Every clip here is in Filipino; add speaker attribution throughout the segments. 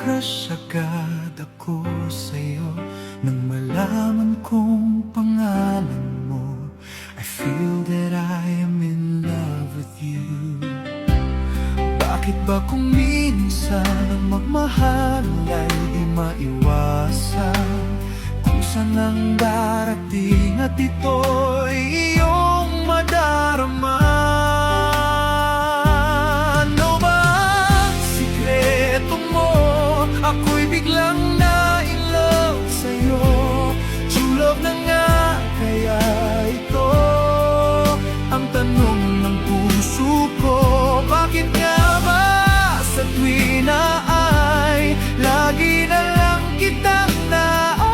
Speaker 1: Crush agad ako sa'yo nang malaman kong pangalan mo. I feel that I am in love with you. Bakit ba kung minsan ang magmahal ay di maiwasan? Kusa nang darating at ito'y iyong madarama. Ano ba ang sikreto mo? Ako'y biglang na-in-love sa'yo. True love na nga kaya ito ang tanong ng puso ko. Bakit nga ba sa tuwi na ay lagi na lang kitang naalala?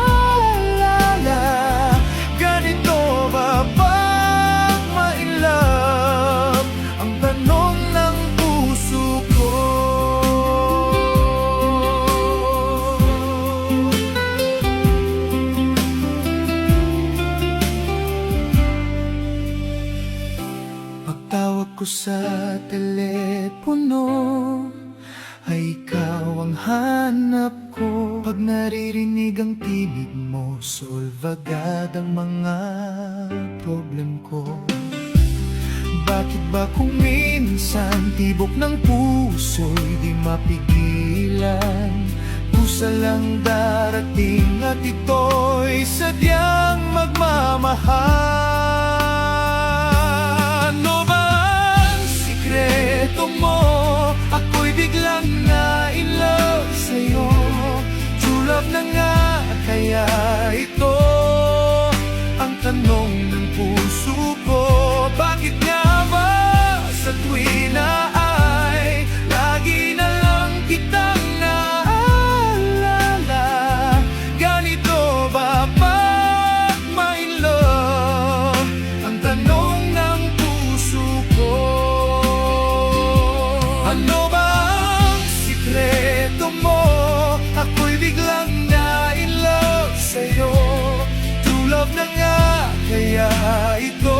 Speaker 1: Ganito ba pag ma-in-love? Ang tanong ng puso ko. Pagtawag ko sa telepono ay ikaw ang hanap ko. Pag naririnig ang tinig mo, solve agad ang mga problem ko. Bakit ba kung minsan tibok ng puso'y di mapigilan? Pusa lang darating at ito'y sadyang magmamahal. Ano ba ang sikreto mo? Ako'y biglang na-in-love sa'yo. True love na nga kaya ito ang tanong ng puso ko. Bakit nga ba sa tuwi na ay lagi na lang kitang naalala? Ganito ba pag ma-in-love? Ang tanong ng puso ko. Ano ba ang sikreto mo? Ako'y biglang na-in-love sa'yo. True love na nga kaya ito